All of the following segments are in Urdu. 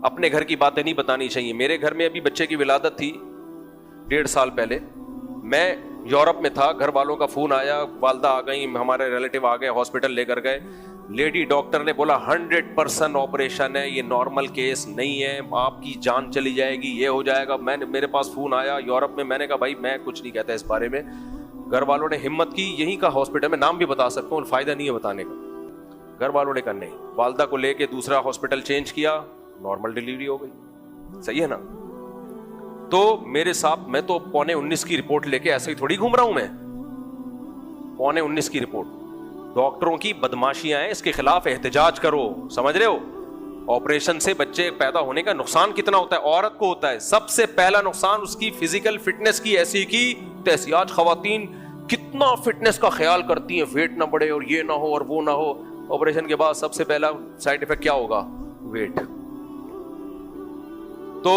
اپنے گھر کی باتیں نہیں بتانی چاہیے. میرے گھر میں ابھی بچے کی ولادت تھی 1.5 سال پہلے, میں یورپ میں تھا, گھر والوں کا فون آیا, والدہ آ گئی, ہمارے ریلیٹیو آ گئے, ہاسپٹل لے کر گئے. لیڈی ڈاکٹر نے بولا 100% آپریشن ہے, یہ نارمل کیس نہیں ہے, آپ کی جان چلی جائے گی, یہ ہو جائے گا. میرے پاس فون آیا یورپ میں, میں نے کہا بھائی میں کچھ نہیں کہتا اس بارے میں. گھر والوں نے ہمت کی, یہیں کا ہاسپٹل, میں نام بھی بتا سکتا ہوں, فائدہ نہیں ہے بتانے کا. گھر والوں نے کہا نہیں, والدہ کو لے کے دوسرا ہاسپٹل چینج کیا, نارمل ڈلیوری ہو گئی. صحیح ہے نا. تو میرے ساتھ, میں تو 19:15 کی رپورٹ لے کے ایسے ہی تھوڑی گھوم رہا ہوں, میں 19:15 کی رپورٹ. ڈاکٹروں کی بدماشیاں ہیں, اس کے خلاف احتجاج کرو. سمجھ رہے ہو, آپریشن سے بچے پیدا ہونے کا نقصان کتنا ہوتا ہے, عورت کو ہوتا ہے. سب سے پہلا نقصان اس کی فزیکل فٹنس کی ایسی کی تیسی. آج خواتین کتنا فٹنس کا خیال کرتی ہیں, ویٹ نہ بڑھے اور یہ نہ ہو اور وہ نہ ہو. آپریشن کے بعد سب سے پہلا سائڈ افیکٹ کیا ہوگا, ویٹ. تو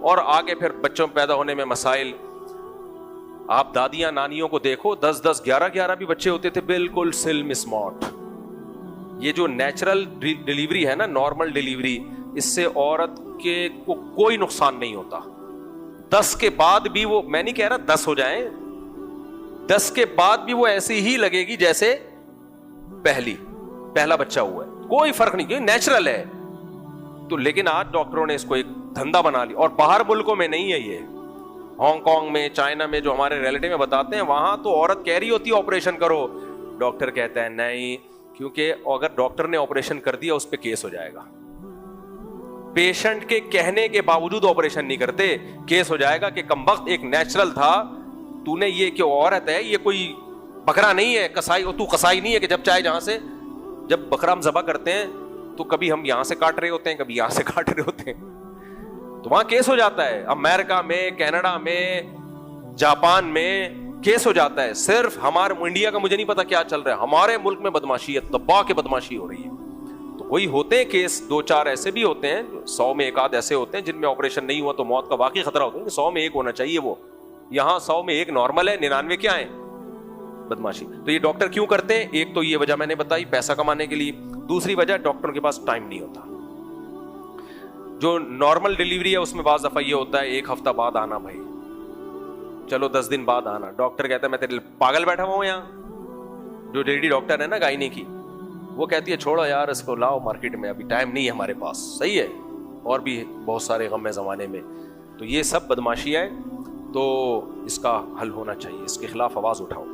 اور آگے پھر بچوں پیدا ہونے میں مسائل. آپ دادیاں نانیوں کو دیکھو, 10-10 11-11 بھی بچے ہوتے تھے, بالکل سلم اسمارٹ. یہ جو نیچرل ڈلیوری ہے نا, نارمل ڈلیوری, اس سے عورت کے کو کوئی نقصان نہیں ہوتا. 10 کے بعد بھی وہ, میں نہیں کہہ رہا 10 ہو جائیں, 10 کے بعد بھی وہ ایسی ہی لگے گی جیسے پہلا بچہ ہوا ہے, کوئی فرق نہیں, کیونکہ نیچرل ہے. تو لیکن آج ڈاکٹروں نے اس کو ایک دھندا بنا لی. اور باہر ملکوں میں نہیں ہے یہ, ہانگ کانگ میں, چائنا میں, جو ہمارے ریلیٹیو میں بتاتے ہیں, وہاں تو عورت کہہ رہی ہوتی ہے آپریشن کرو, ڈاکٹر کہتا ہے نہیں, کیونکہ اگر ڈاکٹر نے آپریشن کر دیا اس پہ کیس ہو جائے گا. پیشنٹ کے کہنے کے باوجود آپریشن نہیں کرتے, کیس ہو جائے گا کہ کمبخت ایک نیچرل تھا, تو نے یہ کہ عورت ہے, یہ کوئی بکرا نہیں ہے, کسائی, تو کسائی نہیں ہے کہ جب چاہے جہاں سے. جب بکرا ہم ذبح کرتے ہیں تو کبھی ہم یہاں سے کاٹ رہے ہوتے ہیں, کبھی یہاں سے کاٹ رہے ہوتے ہیں, تو وہاں کیس ہو جاتا ہے. امریکہ میں, کینیڈا میں, جاپان میں کیس ہو جاتا ہے. صرف ہمارے انڈیا کا مجھے نہیں پتا کیا چل رہا ہے, ہمارے ملک میں بدماشی ہے, دبا کے بدماشی ہو رہی ہے. تو وہی ہوتے ہیں کیس, 2-4 ایسے بھی ہوتے ہیں, 100 میں 1 آدھ ایسے ہوتے ہیں جن میں آپریشن نہیں ہوا تو موت کا واقعی خطرہ ہوتا ہے, 100 میں 1 ہونا چاہیے وہ. یہاں 100 میں 1 نارمل ہے, 99 کیا ہے, بدماشی. تو یہ ڈاکٹر کیوں کرتے ہیں؟ ایک تو یہ وجہ میں نے بتائی, پیسہ کمانے کے لیے. دوسری وجہ, ڈاکٹروں کے پاس ٹائم نہیں ہوتا. جو نارمل ڈلیوری ہے اس میں بعض دفعہ یہ ہوتا ہے 1 ہفتہ بعد آنا, بھائی چلو 10 دن بعد آنا. ڈاکٹر کہتا ہے میں تیرے پاگل بیٹھا ہوا ہوں یہاں. جو لیڈی ڈاکٹر ہے نا گائنی کی, وہ کہتی ہے چھوڑو یار اس کو, لاؤ مارکیٹ میں, ابھی ٹائم نہیں ہے ہمارے پاس. صحیح ہے, اور بھی بہت سارے غم ہے زمانے میں. تو یہ سب بدماشی ہے, تو اس کا حل ہونا چاہیے, اس کے خلاف آواز اٹھاؤ.